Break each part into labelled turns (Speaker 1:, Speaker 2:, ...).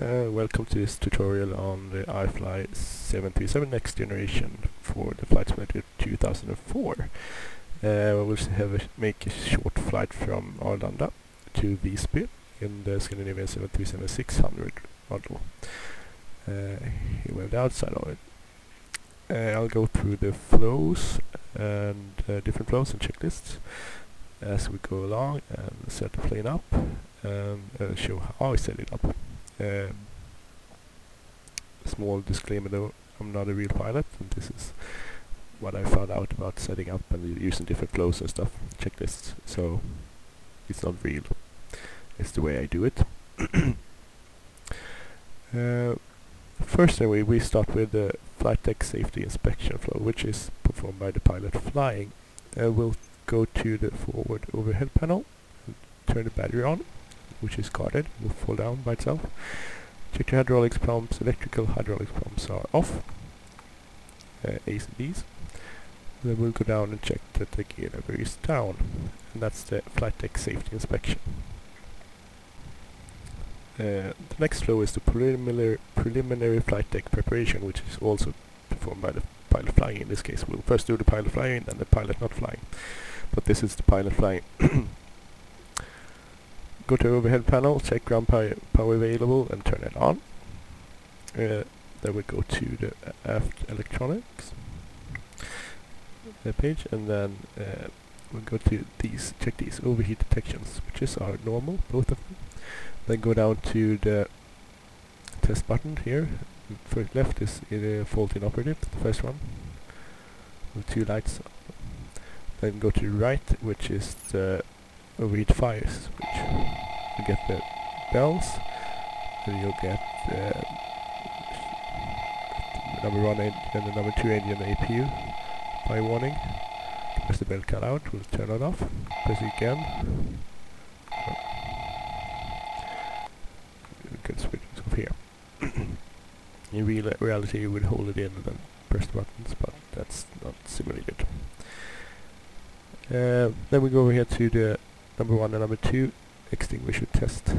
Speaker 1: Welcome to this tutorial on the Ifly 737 next generation for the flight simulator 2004. We'll make a short flight from Arlanda to Visby in the Scandinavian 737-600 model. Here we have the outside of it. I'll go through the flows and different flows and checklists as we go along and set the plane up and show how I set it up. Small disclaimer though, I'm not a real pilot, and this is what I found out about setting up and using different flows and stuff, checklists, so it's not real, it's the way I do it. First anyway, we start with the flight deck safety inspection flow, which is performed by the pilot flying. We'll go to the forward overhead panel and turn the battery on, which is guarded, will fall down by itself. Check the hydraulics pumps, electrical hydraulics pumps are off, A's and B's. Then we'll go down and check that the gear lever is down, and that's the flight deck safety inspection. The next flow is the preliminary flight deck preparation, which is also performed by the pilot flying. In this case, we'll first do the pilot flying, then the pilot not flying. But this is the pilot flying. Go to overhead panel, check ground power available and turn it on. Then we go to the aft electronics page, and then we'll go to these, check these overheat detections, which are normal, both of them. Then go down to the test button here. First left is fault inoperative, the first one, with 2 lights. Then go to the right, which is the overheat fire switch. You get the bells, and you'll get the number 1 engine and the number 2 engine APU fire warning. Press the bell cut out, we'll turn it off. Press it again. You can switch it off here. In reality you would hold it in and then press the buttons, but that's not simulated. Then we go over here to the number 1 and number 2 extinguisher test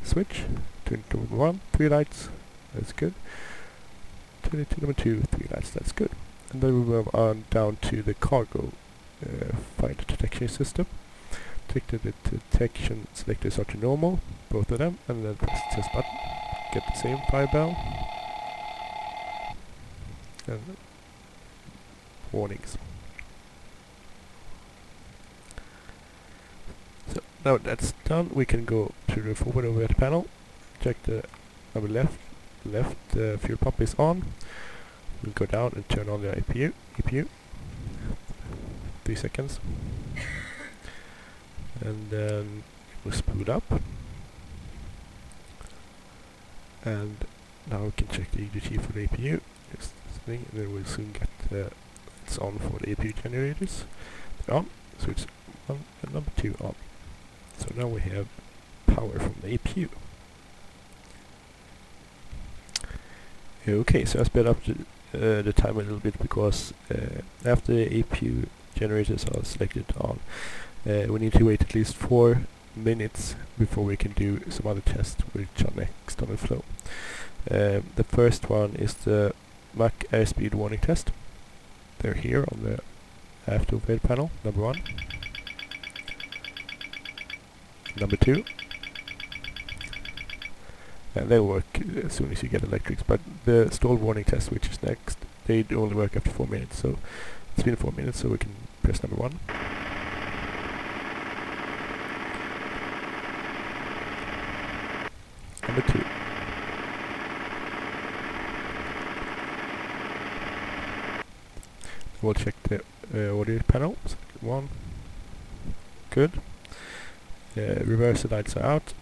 Speaker 1: switch. Turn it to number 1, 3 lights, that's good. Turn it to number 2, 3 lights, that's good. And then we move on down to the cargo fire detection system. Check the detection selectors are to normal, both of them, and then press the test button. Get the same fire bell. And warnings. Now that's done, we can go to the forward overhead panel, check the number left fuel pump is on. We'll go down and turn on the APU. 3 seconds. And then it will spool up. And now we can check the EGT for the APU. And then we'll soon get it's on for the APU generators. They're on, so it's 1 and number 2 on. So now we have power from the APU. Okay, so I sped up the time a little bit because after the APU generators are selected on, we need to wait at least 4 minutes before we can do some other tests which are next on the flow. The first one is the Mach airspeed warning test. They're here on the aft overhead panel, number 1. Number 2, and they'll work as soon as you get electrics, but the stall warning test, which is next, they only work after 4 minutes, so it's been 4 minutes, so we can press number 1. Number 2. We'll check the audio panel, 1, good. Reverser lights are out.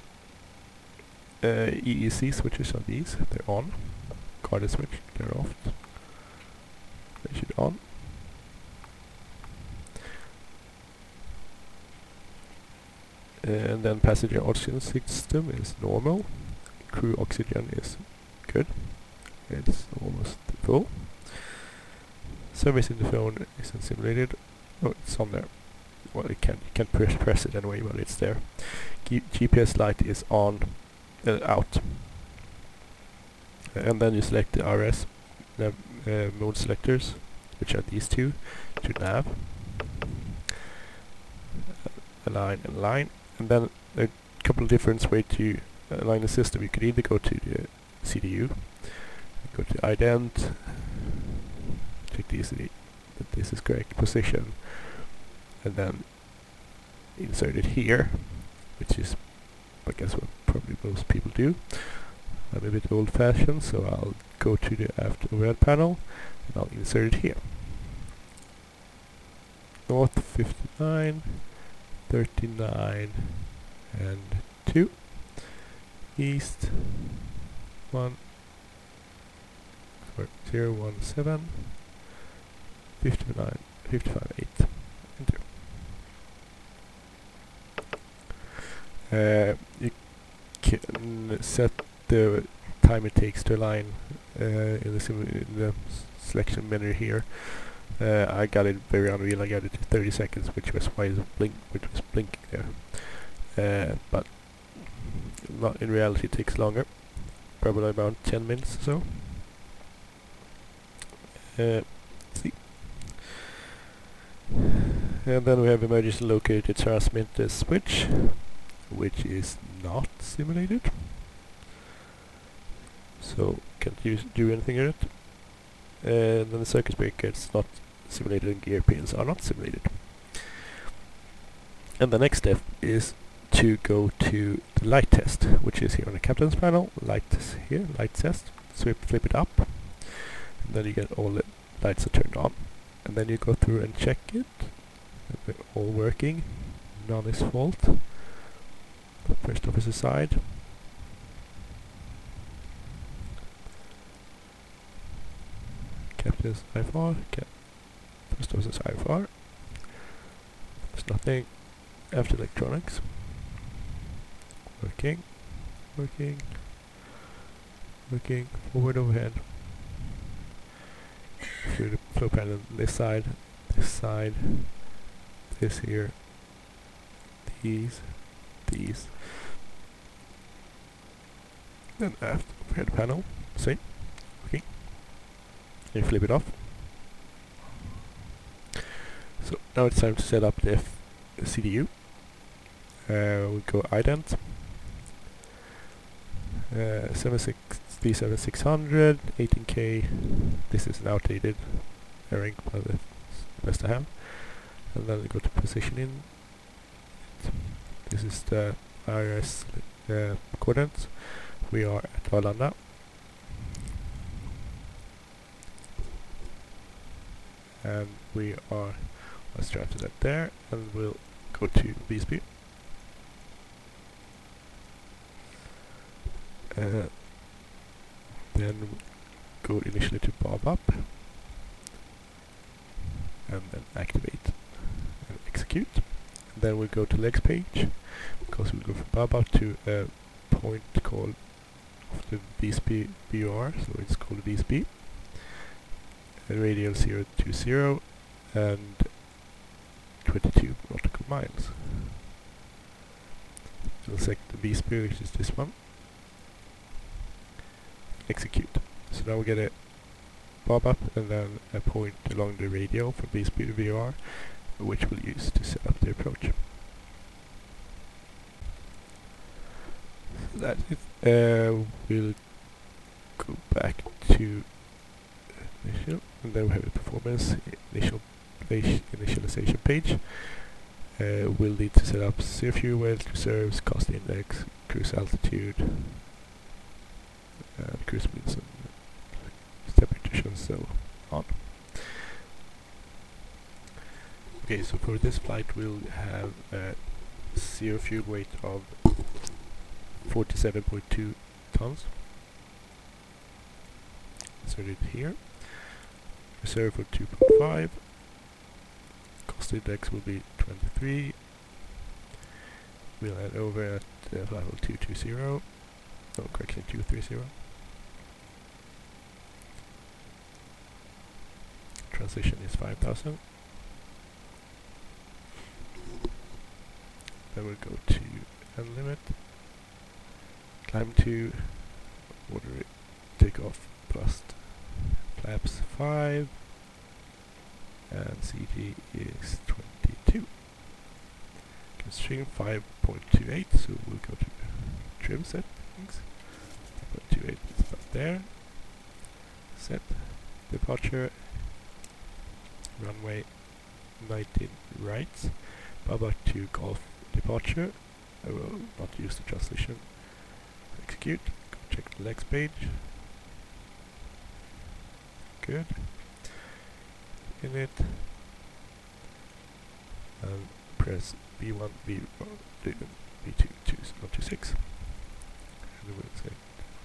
Speaker 1: EEC switches are these, they're on. Guarded switch, they're off. They should on. And then passenger oxygen system is normal. Crew oxygen is good. It's almost full. Service in the phone isn't simulated. Oh, it's on there. Well, you can't press it anyway, but it's there. GPS light is on, out. and then you select the RS mode selectors, which are these two, to nav, align and line, and then a couple of different ways to align the system. You could either go to the CDU, go to ident, check that this is correct position, and then insert it here, which is, I guess, what probably most people do. I'm a bit old-fashioned, so I'll go to the after overhead panel and I'll insert it here. North 59, 39, and 2. East 1, 017, 59, 55, 8, and 2. You can set the time it takes to align in the selection menu here. I got it very unreal. I got it to 30 seconds, which was why which was blinking there. But not in reality, it takes longer, probably about 10 minutes or so. See. And then we have emergency located transmitter switch, which is not simulated. So can't do anything with it. And then the circuit breaker is not simulated and gear pins are not simulated. And the next step is to go to the light test, which is here on the captain's panel. Light here, light test. Flip it up, and then you get all the lights are turned on. And then you go through and check it. They're all working. None is fault. First officer side. Captain's IFR. First officer's IFR. There's nothing. After electronics. Working. Forward overhead. Through the flow panel. This side. This here. These. Then after overhead panel. Same. Okay. And flip it off. So now it's time to set up the CDU. We go ident. 37600, 18K. This is an outdated airing, but it's the best I have. And then we go to positioning. This is the IRS coordinates. We are at Arlanda. And we are, let's try to that there, and we'll go to Visby. Then go initially to bob up, and then activate and execute. And then we'll go to legs page, because we'll go from bob up to a point called of the Visby BR, so it's called Visby. Radial 020 and 22 nautical miles. We'll select the Visby, which is this one. Execute. So now we get a bob up and then a point along the radio from Visby to VR, which we'll use to set up the approach. So that's it. We'll go back to initial, and then we have the performance initialization page. We'll need to set up zero fuel well, reserves, cost index, cruise altitude, cruise speeds, and temperatures, and so on. Okay, so for this flight we'll have a zero fuel weight of 47.2 tons. Insert it here. Reserve for 2.5. Cost index will be 23. We'll head over at flight level 220. No, correction, 230. Transition is 5,000. Then we'll go to end limit. Climb to order it. takeoff plus flaps 5, and CG is 22. Constraint 5.28, so we'll go to trim settings. 5.28 is about there. Set departure, runway 19 right, Baba to golf departure. I will not use the translation. Execute, go check the legs page. Good. In it, and press B1, B2, 126, and we'll say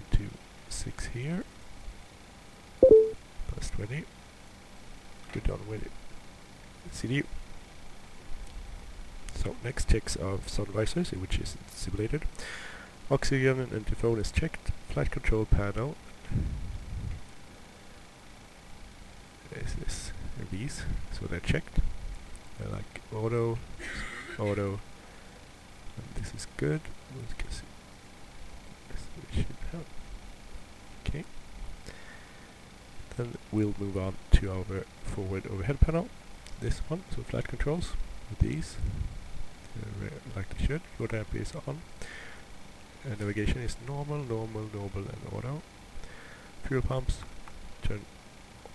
Speaker 1: 126 here, plus 20. We're done with it. CDU. So next checks of sun visors, which is simulated. Oxygen and antiphone is checked. Flight control panel. Is these, so they're checked. They're like auto, auto, and this is good. We can see this we should have. Okay. Then we'll move on to our forward overhead panel. This one, so flight controls with these, like they should. Your damp is on. Navigation is normal, normal, normal, and auto. Fuel pumps turn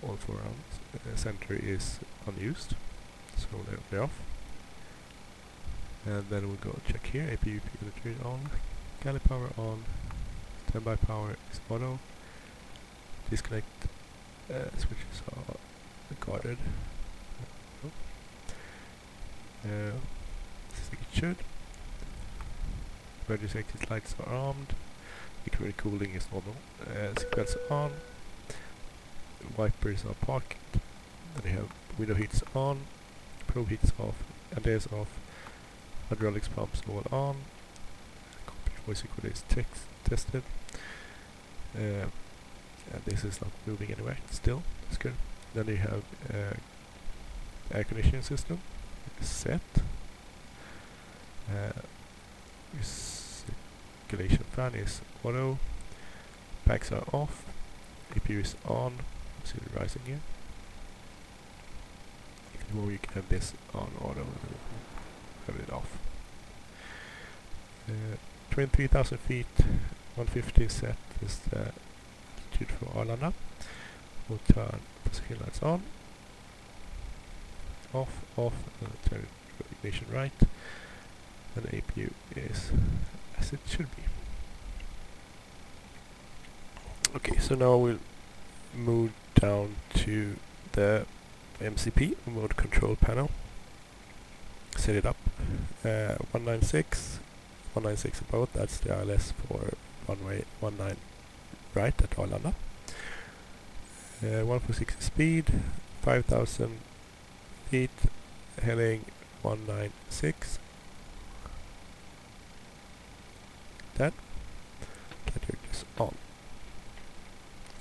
Speaker 1: all 4 rounds. Center is unused, so they're off. And then we'll go check here. APU unitary on. Galley power on. Standby power is auto. Disconnect switches are guarded. I think it should. Emergency exit lights are armed. Liquid cooling is normal. Seatbelts on. Wipers are parked. Then you have window heats on. Probe heats off. Andes off. Hydraulics pumps all on. Cockpit voice recorder is tested. And this is not moving anywhere still. That's good. Then you have air conditioning system set. Circulation fan is auto. Packs are off. APU is on. See it rising here. Or you can have this on auto and have it off. 23,000 feet, 150 set is the altitude for Arlanda. We'll turn position lights on, off, turn ignition right, and the APU is as it should be. Okay, so now we'll move down to the MCP, remote control panel. Set it up. 196 above, that's the ILS for runway 19 right at Arlanda. 146 speed, 5,000 feet, heading 196. That is on.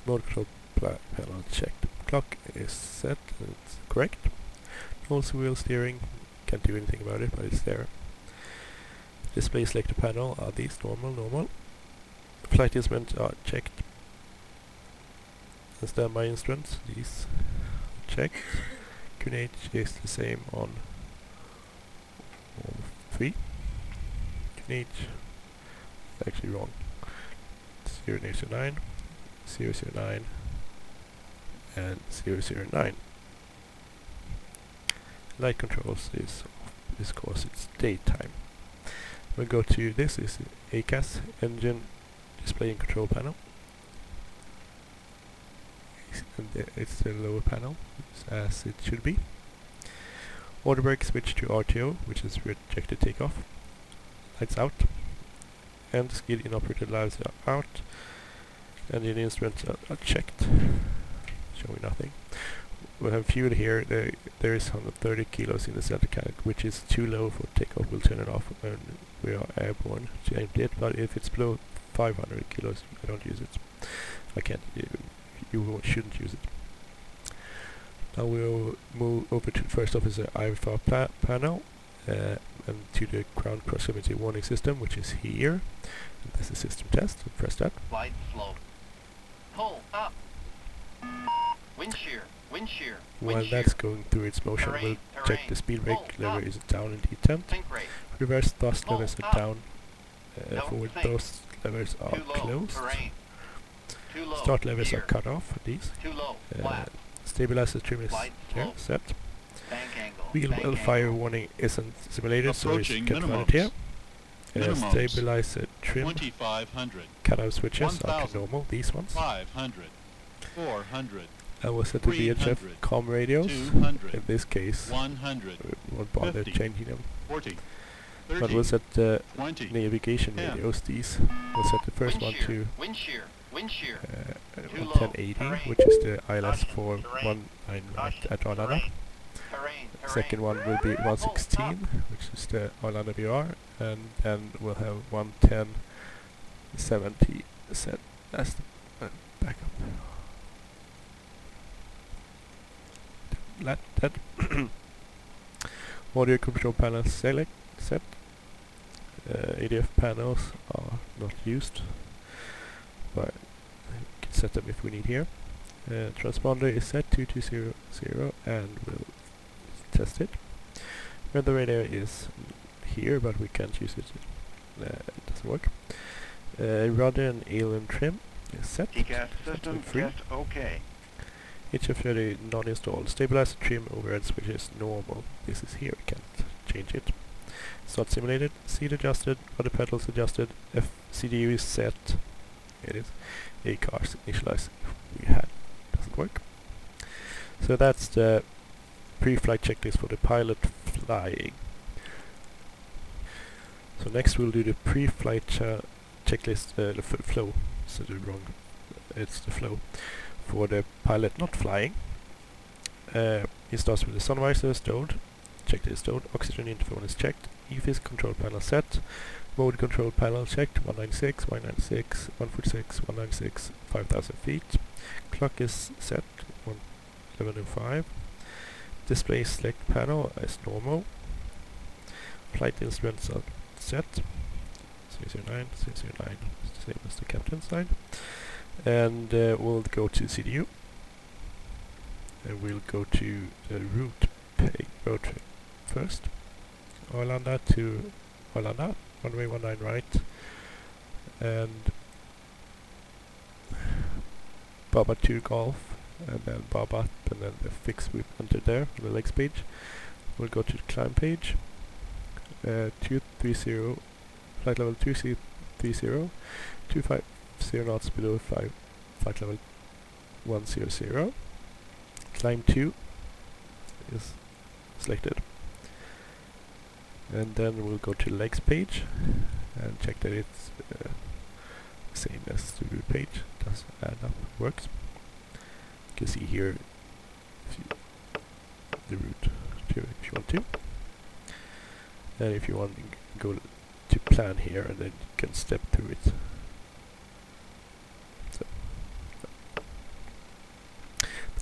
Speaker 1: Mode control panel checked. Clock is set, it's correct. Also wheel steering, can't do anything about it, but it's there. Display selector panel are these normal. Flight instruments are checked. The standby instruments, these are checked. QNH is the same on all 3. QNH actually wrong. 009, 009, and 009. Light controls is off because it's daytime. We'll go to this is ACAS engine display and control panel. It's the lower panel as it should be. Order brake switch to RTO, which is rejected takeoff. Lights out. And skid inoperated lights are out. Engine instruments are checked, showing nothing. We'll have fuel here. There is 130 kilos in the center tank, which is too low for takeoff. We'll turn it off when we are airborne to empty it. But if it's below 500 kilos, I don't use it. I can't. You shouldn't use it. Now we'll move over to first officer IFR panel and to the ground proximity warning system, which is here. And that's the system test. We'll press that.
Speaker 2: Flight flow. Pull up. Wind shear. Wind shear.
Speaker 1: While that's going through its motion, we'll check the speed brake lever is down in detent. Reverse thrust levers are down. Forward thrust levers are closed. Start levers are cut off for these. Stabilizer trim is here, set. Wheel fire warning isn't simulated, so it's converted here. Stabilizer trim
Speaker 3: 2500
Speaker 1: cutoff switches are to normal, these ones.
Speaker 3: 500 400
Speaker 1: I will set the VHF COM radios.
Speaker 3: 200
Speaker 1: In this case,
Speaker 3: 100
Speaker 1: we won't bother
Speaker 3: 50,
Speaker 1: changing them.
Speaker 3: 40
Speaker 1: But
Speaker 3: 30
Speaker 1: we'll set the
Speaker 3: 20
Speaker 1: navigation
Speaker 3: 10.
Speaker 1: radios, these. We'll set the first one to
Speaker 2: Wind shear. Wind shear.
Speaker 1: 1080, which is the ILS for 19 right at Arlanda. Second one will be 116, which is the Arlanda VR, and then we'll have 11070 set as the backup. That audio control panel set. ADF panels are not used, but we can set them if we need here. Transponder is set 2200 and we'll test it. Weather radar is here, but we can't use it. It doesn't work. Rudder and aileron trim is set.
Speaker 4: TCAS system test OK.
Speaker 1: HF ready non-installed. Stabilizer trim overhead switch is normal. This is here, we can't change it. It's not simulated. Seat adjusted, rudder pedals adjusted, CDU is set. It is. ACARS initialized. We had doesn't work. So that's the pre-flight checklist for the pilot flying. So next we'll do the pre-flight checklist, the flow. So the wrong. It's the flow for the pilot not flying. It starts with the sun visor stowed. Checked is stowed. Oxygen interphone is checked. EFIS control panel set. Mode control panel checked. 196, 196, 146, 196, 5000 feet. Clock is set. 11:05. Display select panel is normal. Flight instruments are set. 009, 009, same as the captain's side. And we'll go to CDU. And we'll go to the route trip first. Arlanda to Arlanda, runway 19 right. And Baba to Golf. And then Bob up, and then the fixed we entered there on the legs page. We'll go to the climb page. 230, flight level 230, 250 knots below flight level 100. Climb 2 is selected. And then we'll go to the legs page and check that it's the same as the route page. Does add up, works. You can see here the route to if you want to, and if you want to go to plan here, and then you can step through it. So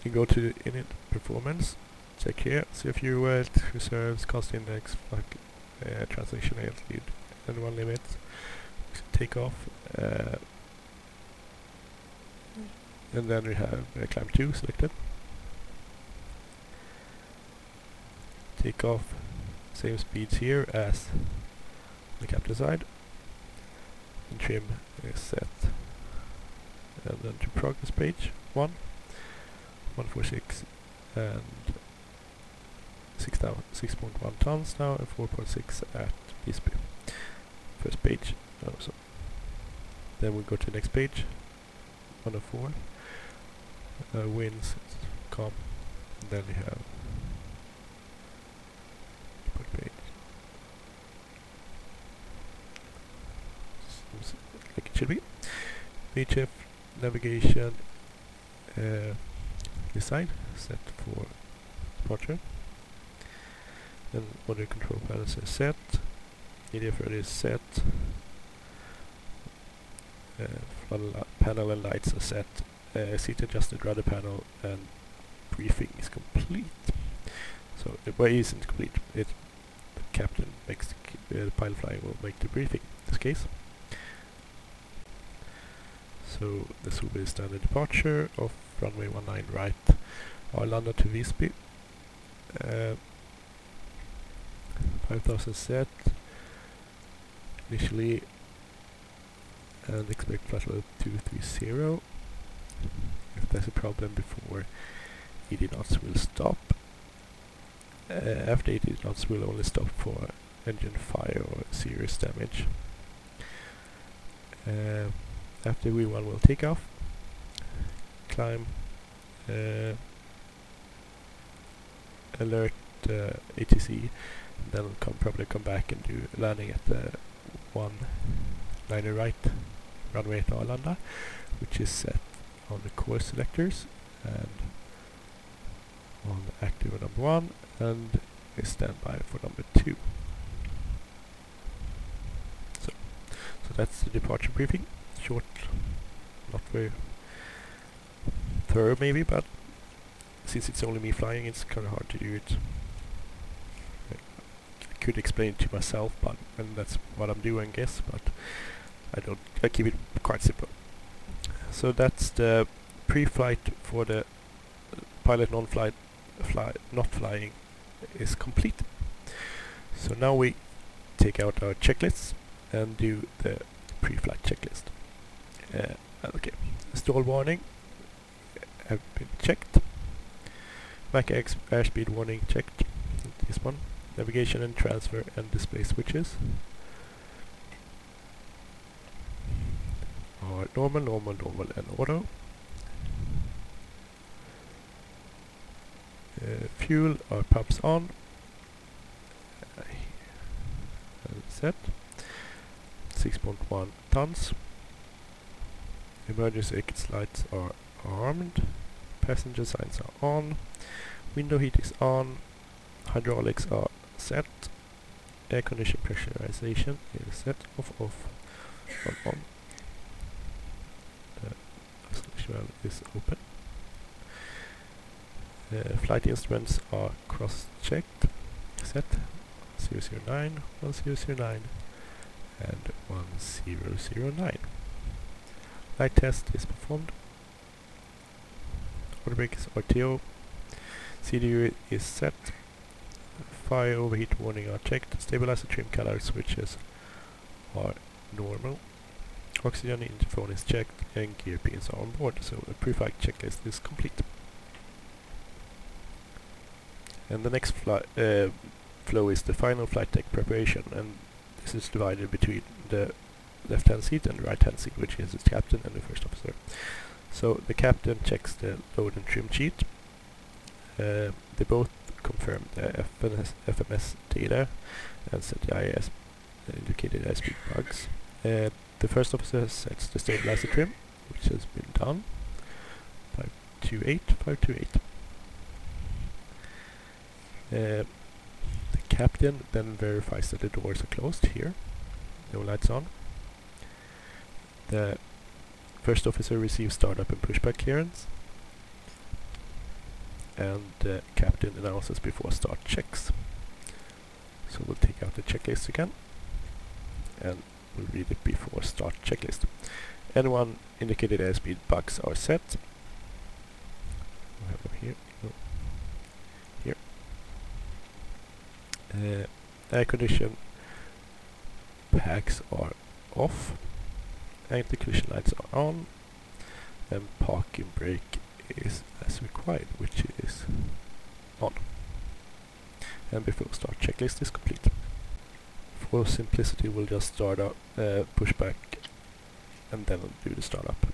Speaker 1: you go to init performance, check here, see if you reserves, cost index, translation altitude, and one limit, take off. And then we have climb 2 selected. Take off, same speeds here as the captain side. And trim is set. And then to progress page 1, 146 and 6.1 tons now, and 4.6 at Visby. First page. So then we go to the next page. 104. Winds calm. Then we have page. Seems like it should be. VHF navigation design set for departure. Then audio control panels are set. ADF ready is set. Panel and lights are set. Seat adjusted rudder panel and briefing is complete. So the way isn't complete. The captain makes the pilot flying will make the briefing in this case. So So this will be standard departure of runway 19 right, Arlanda to Visby. 5000 set initially, and expect flight level 230. If there's a problem before 80 knots will stop. After 80 knots will only stop for engine fire or serious damage. After V1 will take off, climb, alert ATC, and then probably come back and do landing at the 19 right runway at Arlanda, which is set on the course selectors and on active number 1, and is standby for number 2. So that's the departure briefing. Short, not very thorough maybe, but since it's only me flying, it's kind of hard to do it. I could explain it to myself, and that's what I'm doing, I guess, but I keep it quite simple. So that's the pre-flight for the pilot not flying is complete. So now we take out our checklists and do the pre-flight checklist. Okay, stall warning have been checked. Mac airspeed warning checked. This one. Navigation and transfer and display switches are normal, and auto. Fuel are pumps on. Set. 6.1 tons. Emergency exit lights are armed. Passenger signs are on. Window heat is on. Hydraulics are set. Air condition pressurization is set. Off, on. Visual is open. Flight instruments are cross-checked. Set 009, 1009, and 1009. Light test is performed. Order brake is RTO. CDU is set. Fire overheat warning are checked. Stabilizer trim color switches are normal. Oxygen interphone is checked, and gear pins are on board. So the pre-flight checklist is complete. And the next flow is the final flight deck preparation, and this is divided between the left-hand seat and the right-hand seat, which is the captain and the first officer. So the captain checks the load and trim sheet. They both confirm the FMS data and set the IS indicated airspeed bugs. The first officer sets the stabilizer trim, which has been done. 528, 528. The captain then verifies that the doors are closed here. No lights on. The first officer receives startup and pushback clearance. And the captain announces before start checks. So we'll take out the checklist again. And we'll read it before start checklist. N1 indicated airspeed bugs are set. We'll have them here. No. Here. Air condition packs are off. Anti-collision lights are on. And parking brake is as required, which is on. And before start checklist is complete. For simplicity, we'll just start up pushback and then do the startup.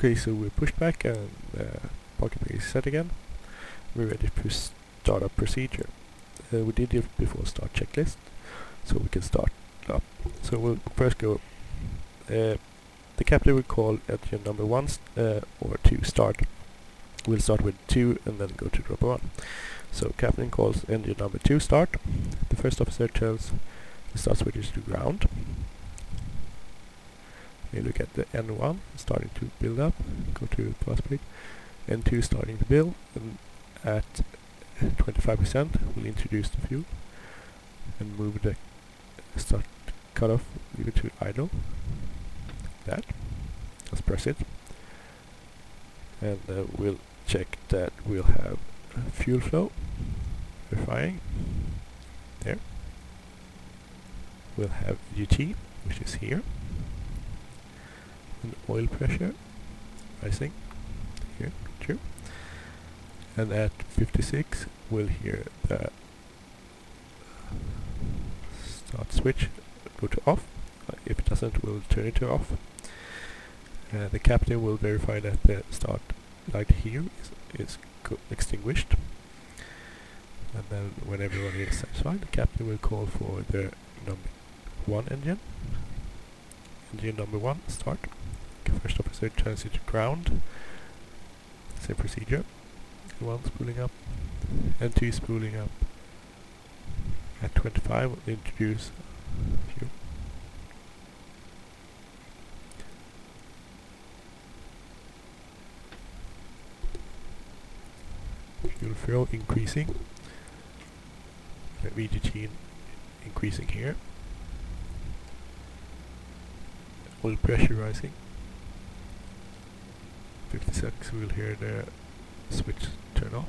Speaker 1: Okay, so we're pushed back and pocket brake is set again. We're ready to start up procedure. We did it before start checklist, so we can start up. So we'll first go, the captain will call engine number 1 or 2 start. We'll start with 2 and then go to number 1. So captain calls engine number 2 start. The first officer tells the start switches to ground. You look at the N1 starting to build up, go to fast brake, N2 starting to build, and at 25% we'll introduce the fuel and move the start cutoff, leave it to idle. That. Let's press it. And we'll check that we'll have fuel flow, verifying. There. We'll have UT, which is here. And oil pressure rising here, true. And at 56 we'll hear the start switch go to off. If it doesn't, we'll turn it to off. The captain will verify that the start light here is extinguished. And then when everyone is satisfied, the captain will call for the number 1 engine. Engine number 1 start. First officer turns it to ground. Same procedure. N1 spooling up. N2 spooling up. At 25 we'll introduce fuel. Fuel flow increasing. VGT increasing here. Oil pressure rising. 56 we'll hear the switch turn off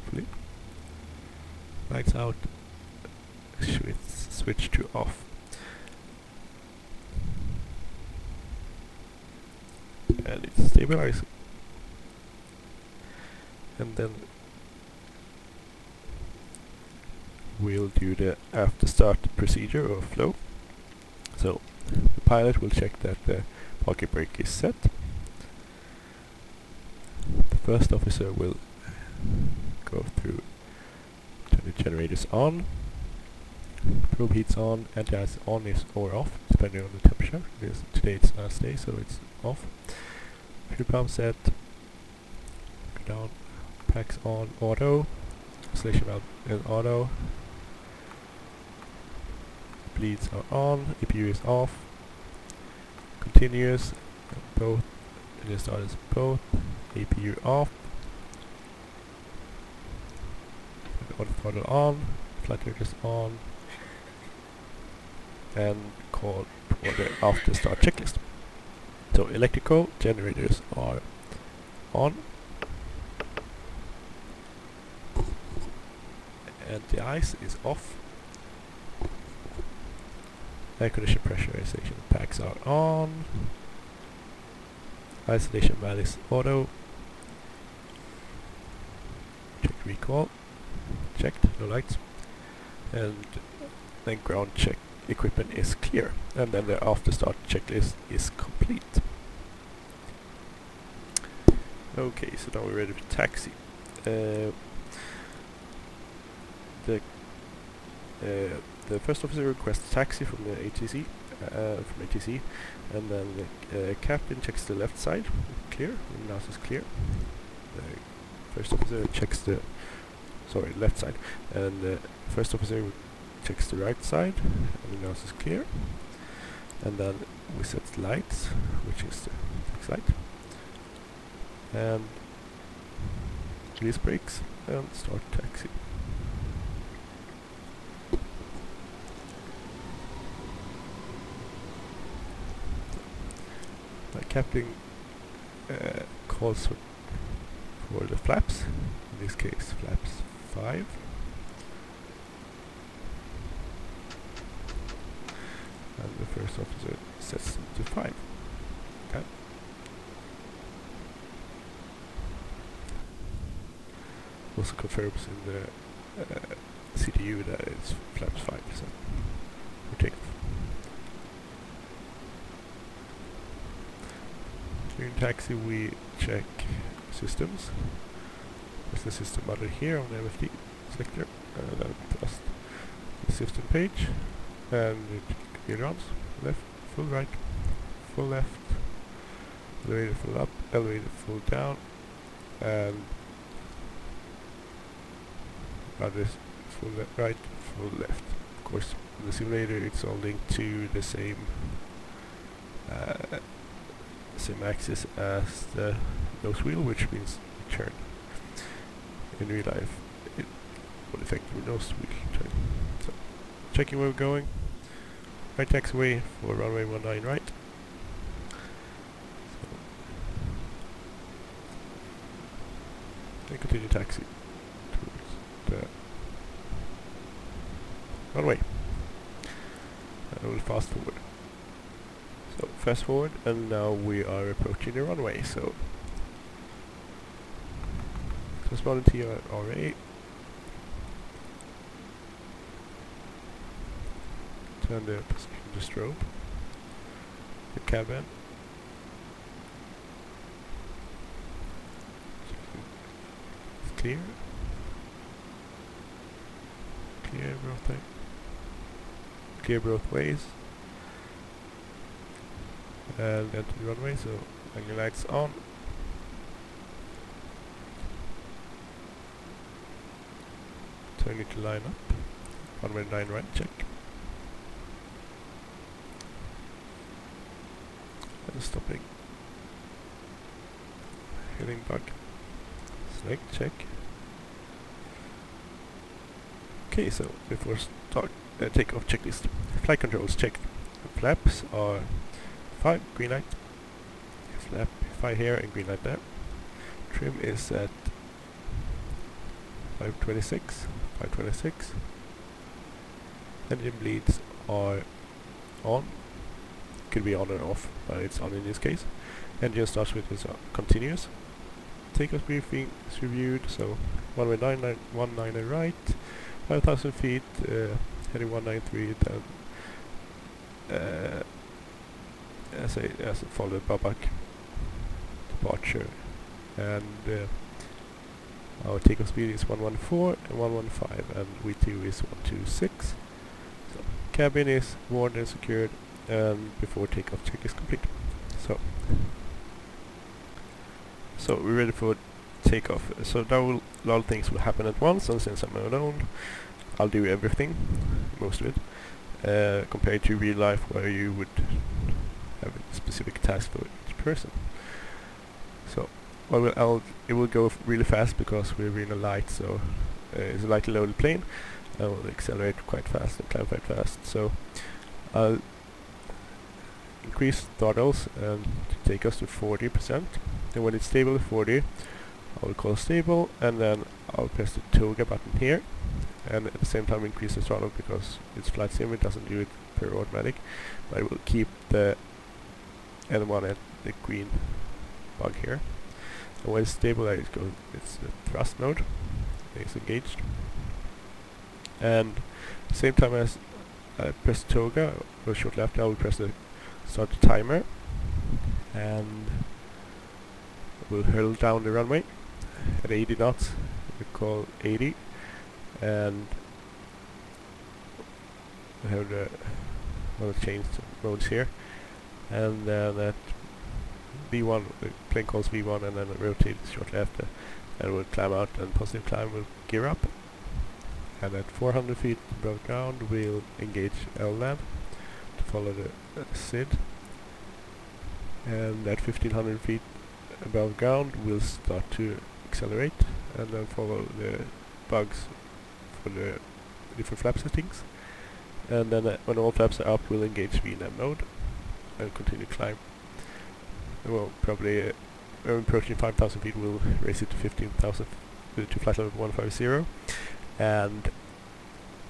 Speaker 1: fully. Lights out, switch to off. And it's stabilizing. And then we'll do the after start procedure or flow. So the pilot will check that the pocket brake is set. The first officer will go through, turn the generators on, probe heats on, anti-ice on is or off depending on the temperature. Today it's last day, so it's off. Fuel pump set, go down, packs on auto, installation valve is auto, bleeds are on, EPU is off, continuous, both, engine start is both, APU off, auto throttle on, flight director is on, and call for the after start checklist. So electrical generators are on, and the ice is off. Air condition pressurization packs are on. Isolation valve is auto. Check recall. Checked, no lights. And then ground check equipment is clear. And then the after start checklist is complete. Okay, so now we're ready for taxi. The first officer requests taxi from the ATC, and then the captain checks the left side, clear, the nose is clear. The first officer checks the, left side, and the first officer checks the right side, and the nose is clear. And then we set the lights, which is the taxi light, and release brakes, and start taxi. Captain calls for the flaps, in this case flaps 5. And the first officer sets them to 5. Okay. Also confirms in the CTU that it's flaps 5, so we take off. During taxi we check systems. There's the system button here on the MFD sector, and then press the system page, and it ailerons, left, full right, full left, elevator full up, elevator full down, and others full right, full left. Of course, in the simulator it's all linked to the same axis as the nose wheel, which means turn. In real life, it would affect your nose wheel turn. So, checking where we're going. Right taxiway for runway 19 right. So, then continue taxi towards the runway. And we'll fast forward. So fast forward, and now we are approaching the runway. So responding to your RA. Turn the position of the strobe. The cabin. It's clear. Clear both ways. Clear both ways. And enter the runway, so angle lights on. Turn it to line up. Runway 9 right, check. And stopping. Heading bug. Select, check. Okay, so before start, takeoff checklist. Flight controls checked. Flaps are 5, green light. Flap 5 here and green light there. Trim is at 526. Engine bleeds are on. Could be on and off, but it's on in this case. Engine starts with is continuous. Takeoff briefing is reviewed, so runway 19 right, 5,000 feet, heading 193, then as a followed pushback departure, and our takeoff speed is 114 and 115, and V2 is 126. So cabin is warned and secured, and before takeoff check is complete. So we're ready for takeoff. So a lot of things will happen at once, and since I'm alone, I'll do everything, most of it, compared to real life where you would have a specific task for each person. So it will go really fast because we're in a light, so it's a lightly loaded plane. I will accelerate quite fast and climb quite fast. So I'll increase throttles and to take us to 40%. And when it's stable at 40, I will call stable, and then I'll press the toga button here, and at the same time increase the throttle because it's flight sim, it doesn't do it per automatic, but I will keep the N1 at the green bug here. And when it's stable, it's the thrust mode, it's engaged. And at the same time as I press toga, or short left, I will press the start the timer, and we'll hurtle down the runway at 80 knots. We call 80, and we have the change modes here, and then at V1, the plane calls V1, and then it rotates short left, and we'll climb out, and positive climb will gear up, and at 400 feet above ground we'll engage LLAB to follow the SID, and at 1500 feet above ground we'll start to accelerate and then follow the bugs for the different flap settings, and then when all flaps are up we'll engage VNAV mode and continue climb. And we'll probably when we're approaching 5,000 feet we'll raise it to 15,000 to flight level 150, and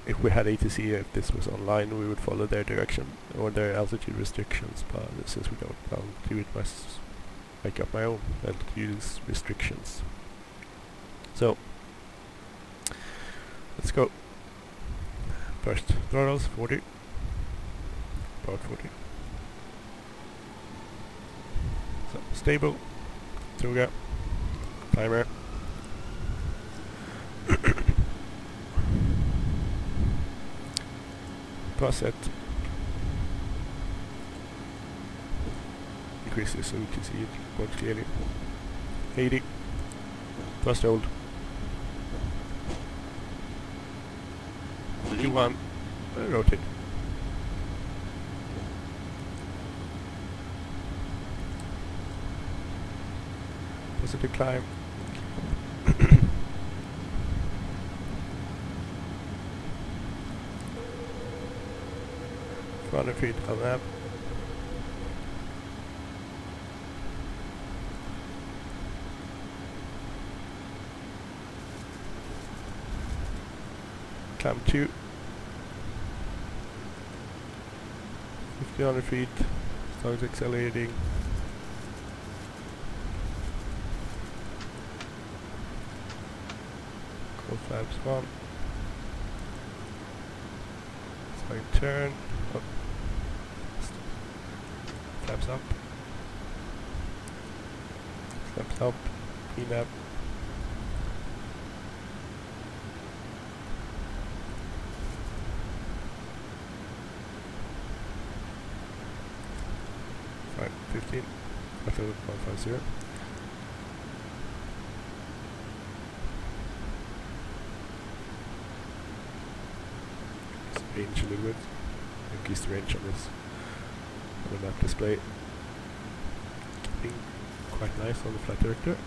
Speaker 1: if we had ATC, if this was online, we would follow their direction or their altitude restrictions, but since we don't, I'll do it make up my own altitude restrictions. So let's go. First throttles 40, about 40. So, stable, Toga, timer. Plus it. Increase this so we can see it more clearly. 80. Plus hold. 2-1. Rotate. Positive climb. 400 feet on that. Climb 2. 1500 feet. Starts accelerating. Call flaps 1. Starting turn. Oh. Flaps up. Flaps up. Clean up. Fine, 15. After 150. Range a little bit. Increase the range on this on the map display. Keeping quite nice on the flight director.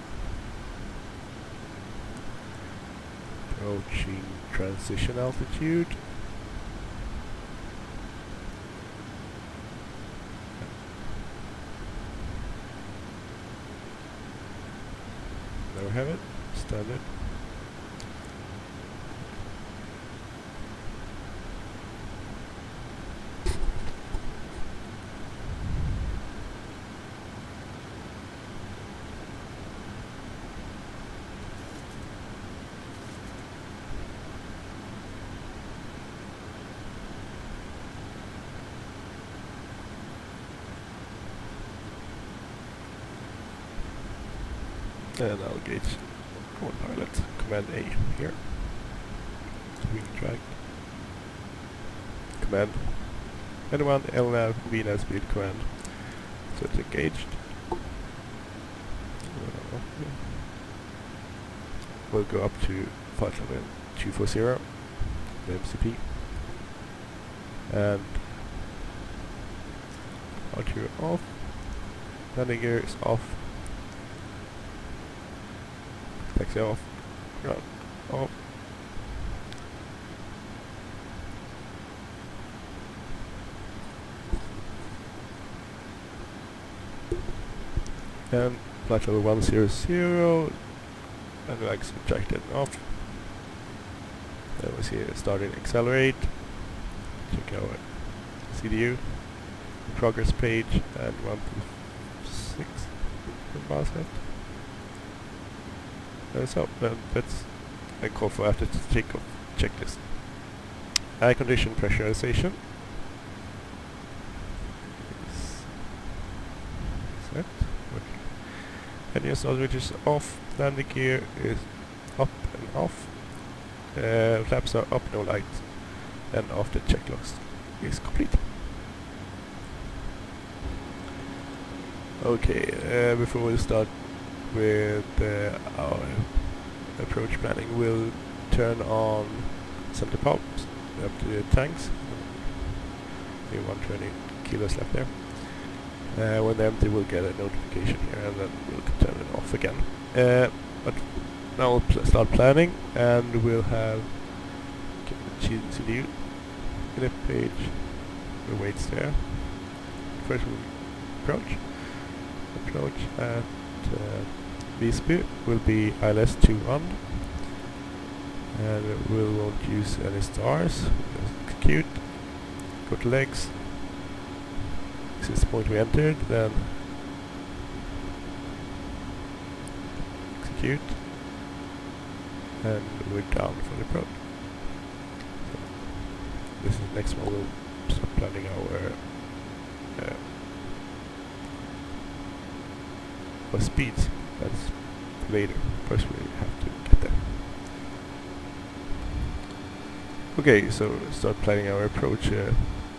Speaker 1: Approaching transition altitude. There we have it. Standard. And I'll gauge one pilot, command A here. Wing track. Command anyone, LNAV, VNAV, speed command. So it's engaged. We'll go up to flight level 240, the MCP. And archer off. Landing gear is off. Taxi off. Ground off. And flight level 100, and the legs subtracted off. Then we see it starting accelerate. Check our CDU, progress page, and 1 to 6 miles left. So that's a call for after takeoff checklist. Air condition pressurization. Set. Working. Engine switch is off. Landing gear is up and off. Flaps are up, no light. And after checklist is complete. Okay, before we start with our approach planning, we'll turn on center pops up to the tanks. We have 120 kilos left there. When they're empty, we'll get a notification here, and then we'll turn it off again. But now we'll start planning, and we'll have CDU in a page. The weights there. First we'll approach at Visby will be ILS 21, and we won't use any stars. We'll execute, go to legs. This is the point we entered, then execute, and we're down for the approach. So this is the next one. We'll start planning our our speeds. That's later. First we have to get there. Okay, so start planning our approach.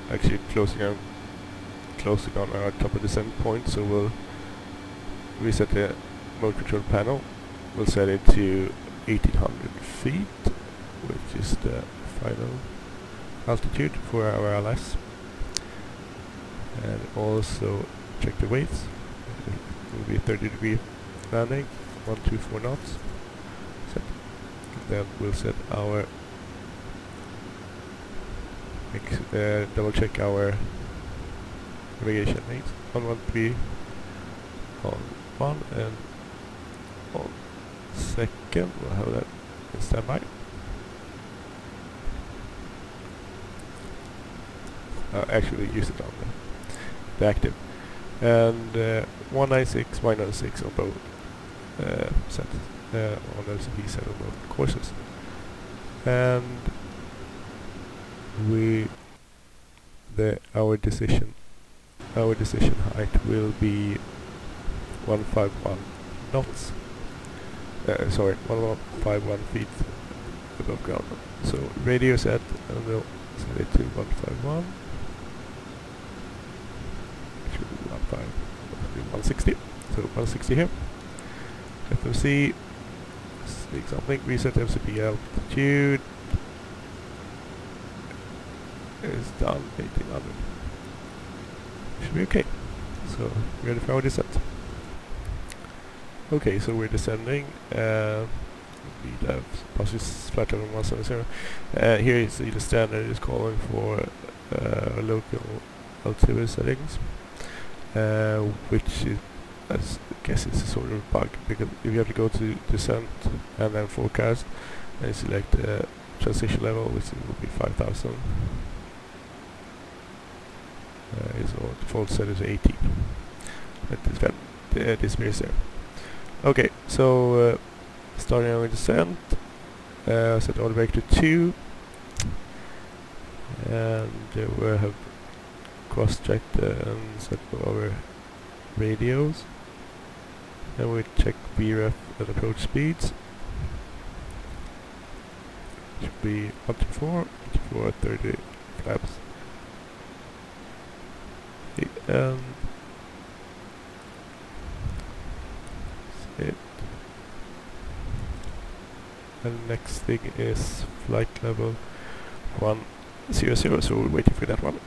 Speaker 1: Actually closing on our top of descent point. So we'll reset the mode control panel. We'll set it to 1800 feet, which is the final altitude for our LS. And also check the weights. It will be a 30-degree landing, 124 knots. Set. Then we'll set our double check our navigation lanes. 113 on 1 and on 2nd. We'll have that in standby. Actually use it on the active. And 196, 196 on both set on those V7 on both courses. And our decision height will be 151 knots. Sorry, 151 feet above ground. So radio set, and we'll set it to 151. 160. So 160 here. FMC. Speak something. Reset MCP altitude. Is done 1800. Should be okay. So ready for our descent. Okay, so we're descending. We have passes flight level 170. Here you see the standard is calling for local altimeter settings, which is, I guess it's a sort of bug, because if you have to go to descent and then forecast and select transition level, which will be 5000. So default set is 18. That disappears there. Okay, so starting our descent, set all the way to 2, and we have cross-checked and set our radios, and we check VREF and approach speeds. Should be 124, 30 flaps. And it. And the next thing is flight level 100, so we're waiting for that one.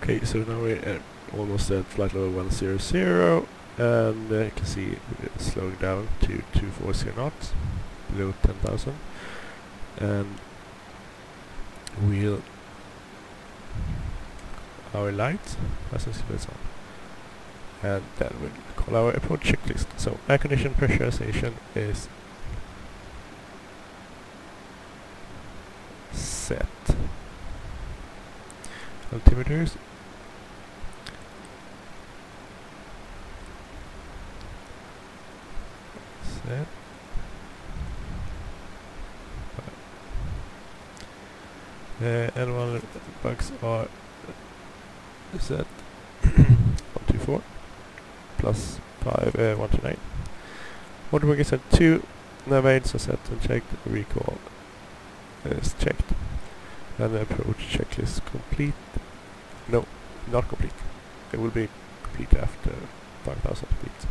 Speaker 1: Okay, so now we're almost at flight level 100, and you can see we're slowing down to 240 knots, below 10,000, and we'll our lights, license plates on, and then we'll call our approach checklist. So air condition pressurization is set. Altimeters set. Annual bugs are set 124 plus 5 129. Waterwork is set 2. Navigation are set and checked. Recall is checked. And the approach checklist complete. No, not complete. It will be complete after 5,000 feet.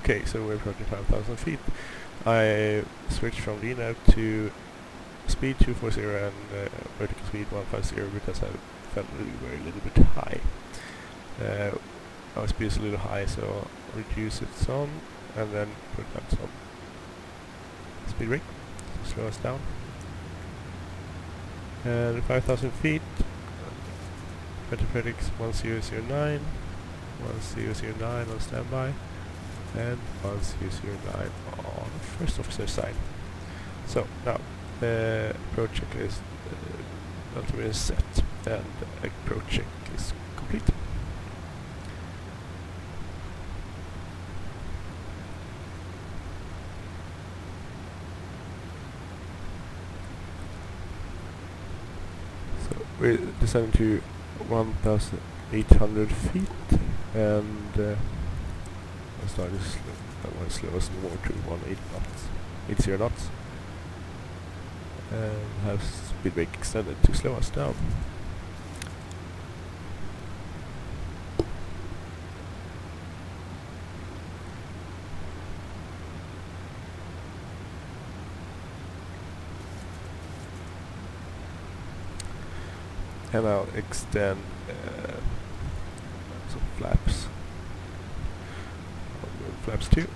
Speaker 1: Okay, so we're approaching 5,000 feet. I switched from VNAV to speed 240 and vertical speed 150 because I felt we were a little bit high. Our speed is a little high, so I'll reduce it some and then put down some speed brake to slow us down. And 5,000 feet, Predicts 1009, 1009 on standby, and 1009 on first officer side. So now the approach checklist ultimately is set. and approach check is complete. So we're descending to 1,800 feet, and I started I want to slow us more to 80 knots, and have speed brake extended to slow us down. And I'll extend some flaps. I'll move flaps too.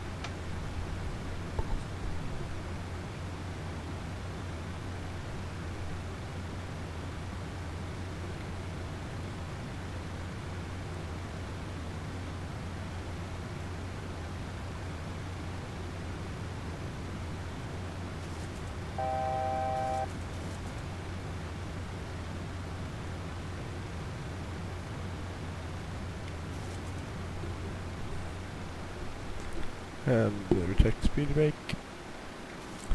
Speaker 1: And reject speed brake,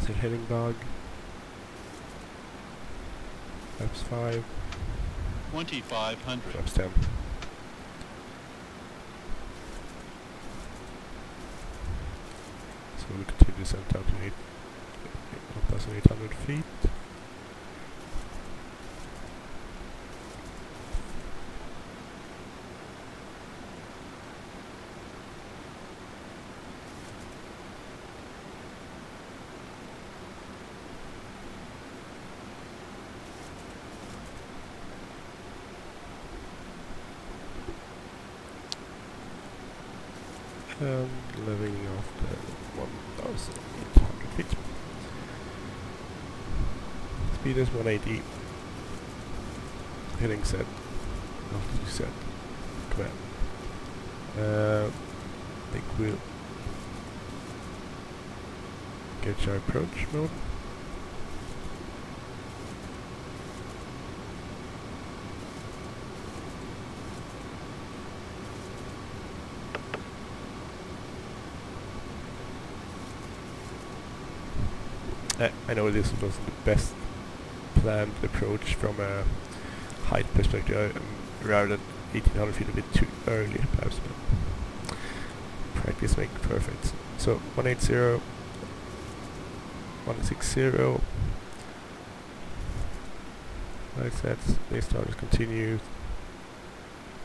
Speaker 1: set heading dog, flaps 5,
Speaker 3: 2,500.
Speaker 1: flaps 10. So we'll continue descent down to 1,800 feet. And leveling off the 1,800 feet. Speed is 180. Heading set. Altitude set. Command. I think we'll get our approach mode. I know this wasn't the best planned approach from a height perspective. I arrived at 1,800 feet a bit too early, perhaps, but practice makes perfect. So 180, 160, right sets, base starters continue,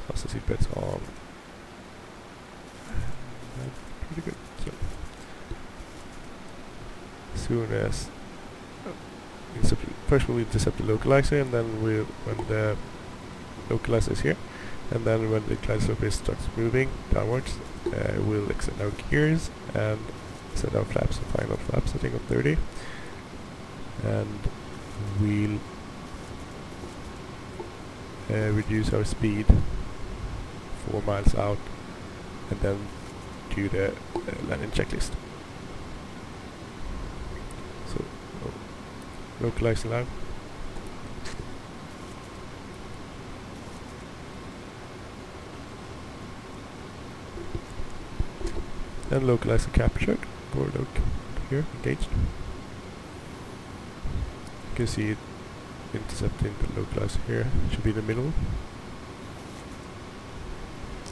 Speaker 1: fasten seatbelts on. Pretty good. So soon as first we'll intercept the localizer, and then when the localizer is here, and then when the glide slope starts moving downwards, we'll extend our gears and set our flaps and final flap setting on 30, and we'll reduce our speed 4 miles out, and then do the landing checklist. So localize now. And localizer captured, or look here, engaged. You can see it intercepting the localizer here, it should be in the middle.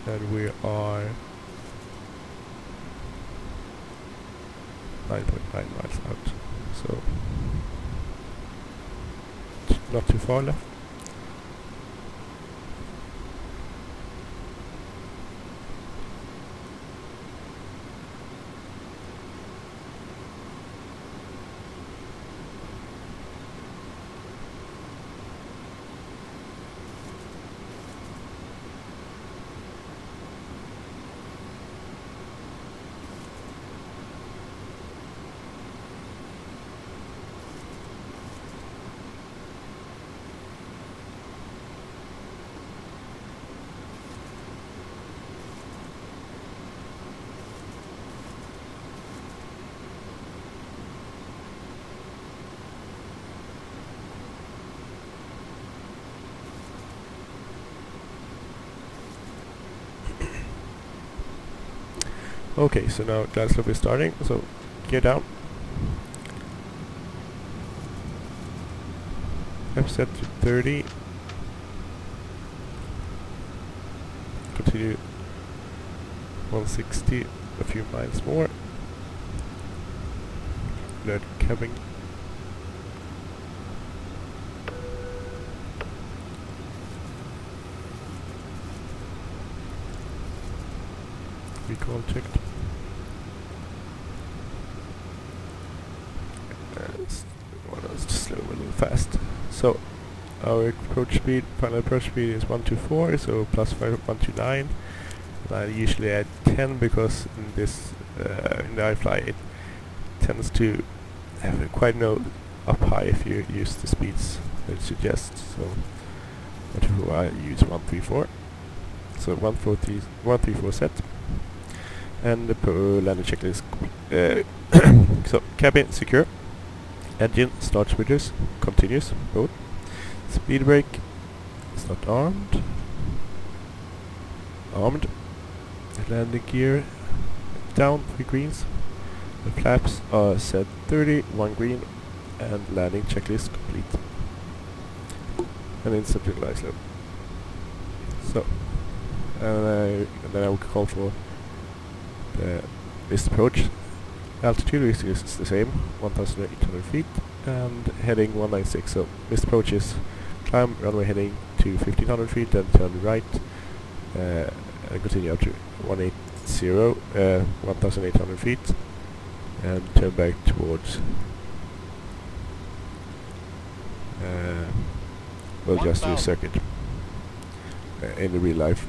Speaker 1: And we are 9.9 miles out, so not too far left. Okay, so now glide slope is starting, so gear down. I've set to 30. Continue 160, a few miles more. Load cabin. Recall checked. Just slow a little fast. So our approach speed, final approach speed is 124, so plus 129. And I usually add 10 because in this in the Ifly it tends to have quite no up high if you use the speeds that it suggests. So 124, I use 134. So 134 set. And the landing checklist. So cabin secure. Engine start switches continuous both. Speed brake is not armed. Armed. Landing gear down 3 greens. The flaps are set 30, 1 green, and landing checklist complete. And instant glide slope. So, and then I will call for this approach. Altitude is the same, 1,800 feet, and heading 196. So this approach is climb runway heading to 1,500 feet, then turn right, and continue up to 1,800 feet, and turn back towards. We'll just do a circuit. In the real life,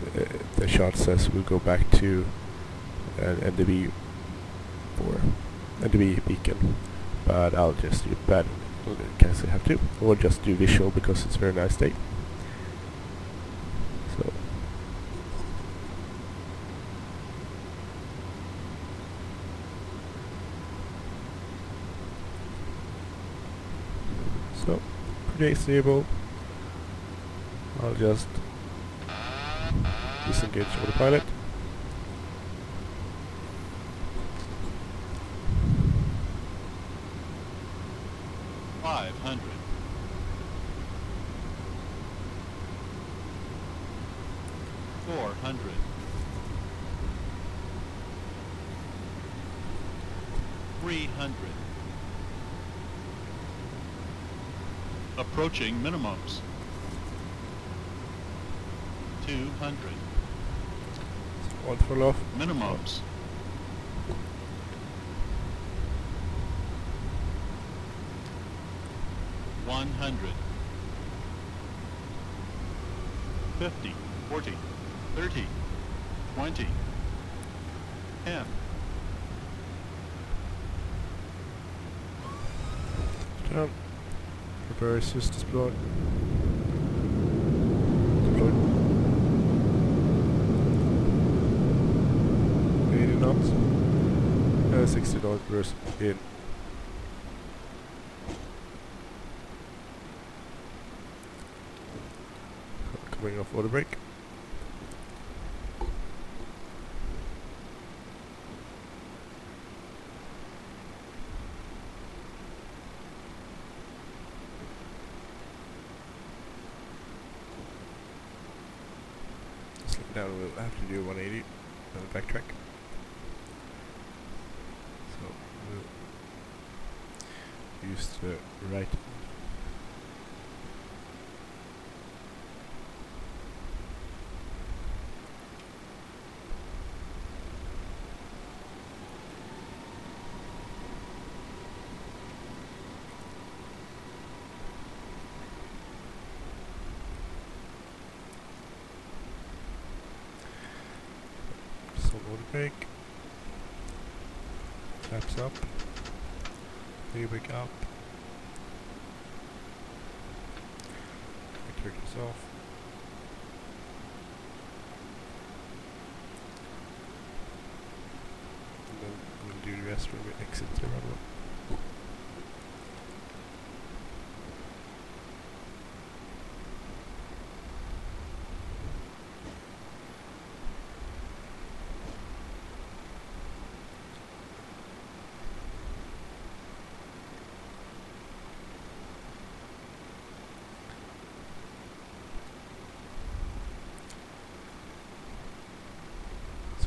Speaker 1: the chart says we'll go back to NDB for NDB beacon, but I'll just do bad in case I have to, or just do visual because it's a very nice day. So pretty stable. I'll just disengage autopilot.
Speaker 3: Approaching minimums. 200.
Speaker 1: One full off.
Speaker 3: Minimums. 100. 50, 40, 30, 20, 10.
Speaker 1: Down. Prepare assist deploy. Deployed. 80 knots. 60 knots burst in. Coming off auto brake. Now we'll have to do 180 on the backtrack. So we'll use the right. Auto brake, flaps up, wheel brake up, brake is off, and then we'll do the rest when we exit the runway.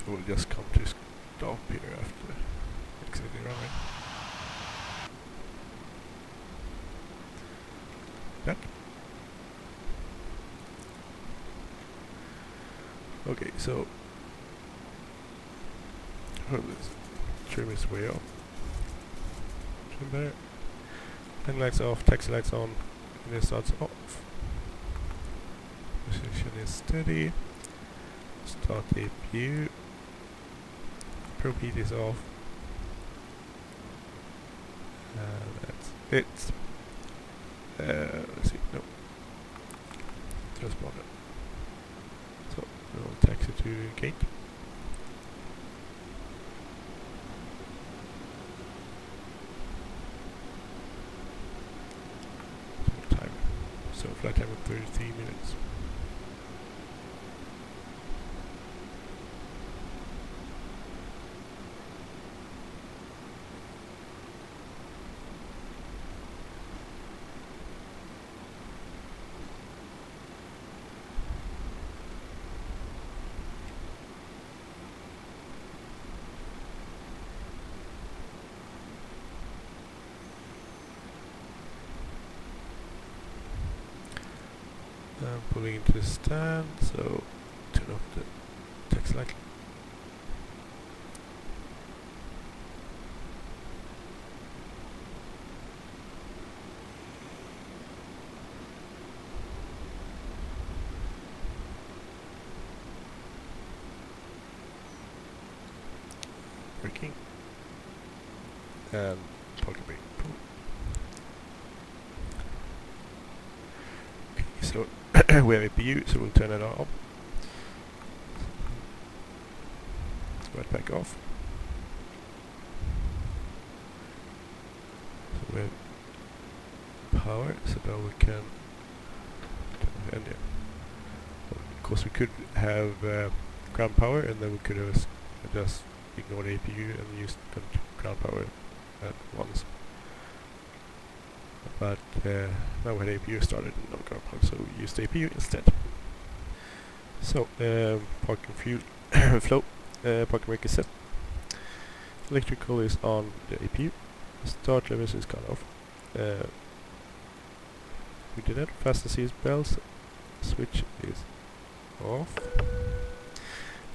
Speaker 1: we'll just come to stop here after exiting the runway. That. Okay, so this trim is way off. Trim there. Landing lights off, taxi lights on, and it starts off. Position is steady. Start APU. Probe heat is off. That's it. Let's see, no. Transponder. So, we'll taxi to gate. Time. So, flight time of 33 minutes. I'm pulling into the stand, so turn off the taxi light. Working. And parking brake. Okay, so we have APU, so we'll turn it on. Right back off. So we have power, so now we can turn the engine. Of course we could have ground power, and then we could have just ignore the APU and use the ground power at once. But now we had APU started and no ground power, so we used APU instead. So parking fuel flow, parking brake is set. Electrical is on the APU. Start levers is cut off. We did that. Fasten seat belts. Switch is off.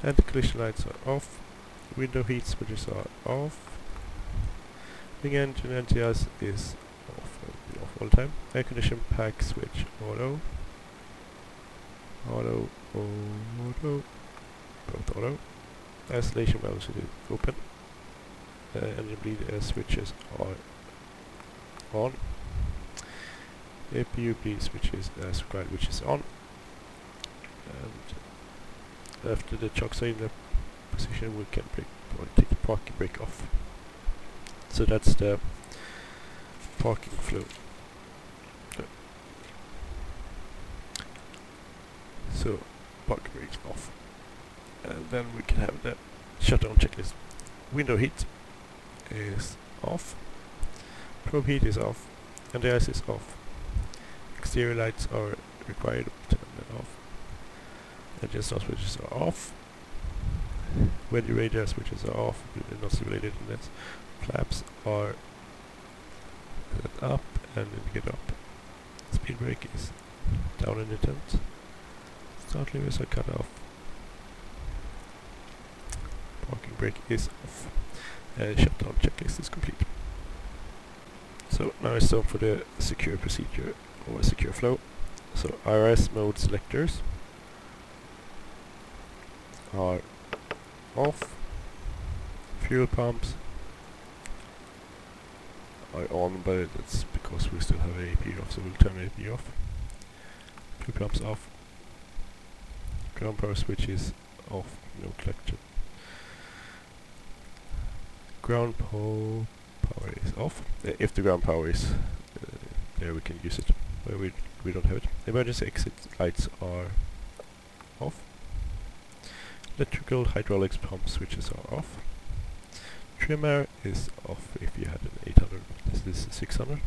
Speaker 1: And the collision lights are off. Window heat switches are off. Wing engine NTS is off. It'll be off all the time. Air condition pack switch auto. Auto. Auto. Both auto. Isolation valve should be open. Engine bleed switches are on. APU bleed switches as required, which is on. And after the chocks are in the position, we can take the parking brake off. So that's the parking flow. So parking brake off, and then we can have the shutdown checklist. Window heat is off. Probe heat is off, and the ice is off. Exterior lights are required. Turn them off. Engine start switches are off. Weather radar switches are off. They're not simulated in this. Flaps are up and indicate up. Speed brake is down in the tent. Start levers are cut off. Parking brake is off. Shutdown checklist is complete. So now it's time for the secure procedure or secure flow. So IRS mode selectors are off. Fuel pumps are on, but it's because we still have APU off, so we'll turn APU off. Fuel pumps off. Ground power switch is off, no collection. Ground power is off. If the ground power is there, we can use it, but we don't have it. Emergency exit lights are off. Electrical hydraulics pump switches are off. Trimmer is off if you had an 800, this is 600.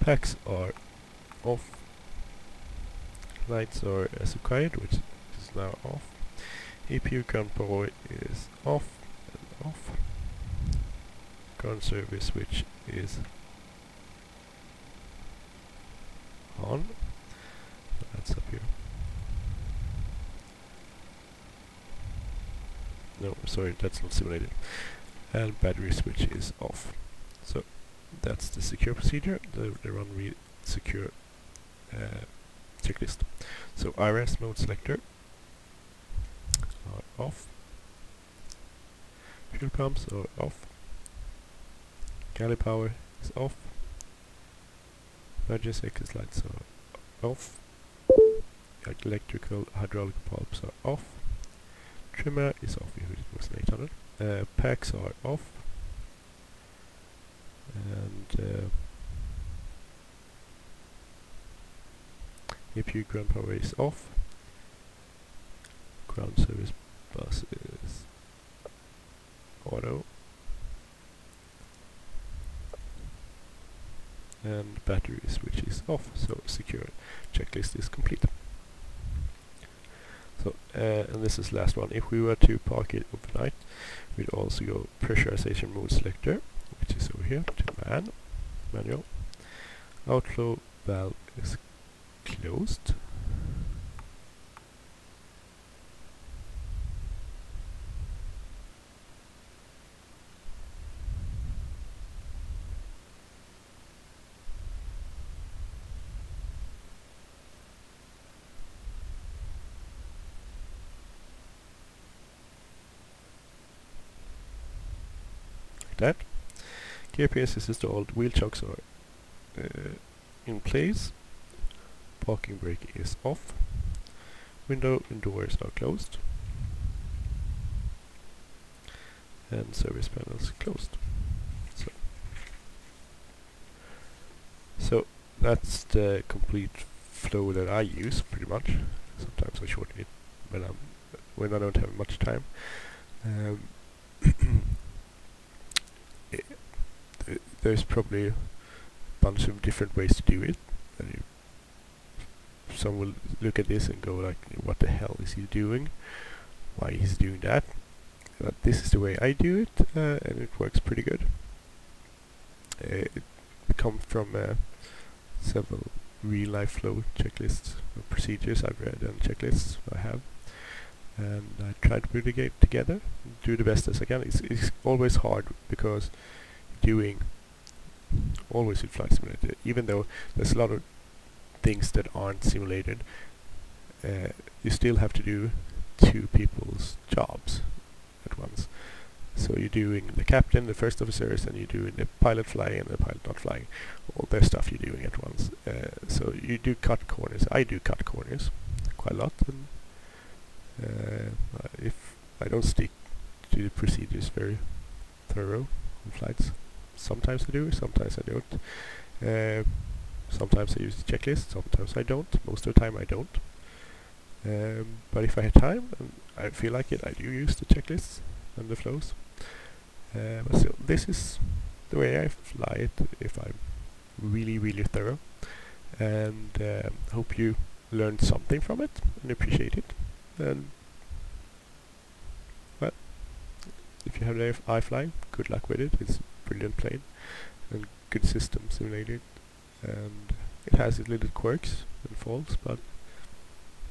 Speaker 1: Packs are off. Lights are as required, which is now off. EPU ground power is off and off. Ground service switch is on. That's up here. No, sorry, that's not simulated. And battery switch is off. So that's the secure procedure, the runway secure checklist. So IRS mode selector are off. Fuel pumps are off. Galley power is off. Emergency exit lights are off. Electrical hydraulic pumps are off. Trimmer is off, it was 800. Packs are off. And EPU ground power is off. Ground service bus is auto. And battery switch is off, so secure checklist is complete. So, and this is the last one. If we were to park it overnight, we'd also go pressurization mode selector, which is over here, to manual. Outflow valve is closed. That. Gear PS is installed, wheel chocks are in place, parking brake is off, window and doors are closed, and service panels closed. So that's the complete flow that I use, pretty much. Sometimes I shorten it when I don't have much time. There's probably a bunch of different ways to do it. Some will look at this and go like, what the hell is he doing? Why he's doing that? But this is the way I do it, and it works pretty good. It comes from several real-life flow checklists, procedures I've read, and checklists I have. And I try to put it together, do the best as I can. It's always hard because doing always with Flight Simulator, even though there's a lot of things that aren't simulated, you still have to do two people's jobs at once. So you're doing the captain, the first officers, and you're doing the pilot flying and the pilot not flying. All their stuff you're doing at once. So you do cut corners. I do cut corners quite a lot, and if I don't stick to the procedures very thorough on flights. Sometimes I do, sometimes I don't. Sometimes I use the checklist, sometimes I don't. Most of the time I don't. But if I have time and I feel like it, I do use the checklists and the flows. But still, this is the way I fly it if I'm really, really thorough. And hope you learned something from it and appreciate it. And well, if you have the Ifly, good luck with it. It's a brilliant plane and good system simulated, and it has its little quirks and faults, but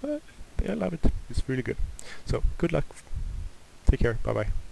Speaker 1: I love it. It's really good. So good luck. Take care. Bye bye.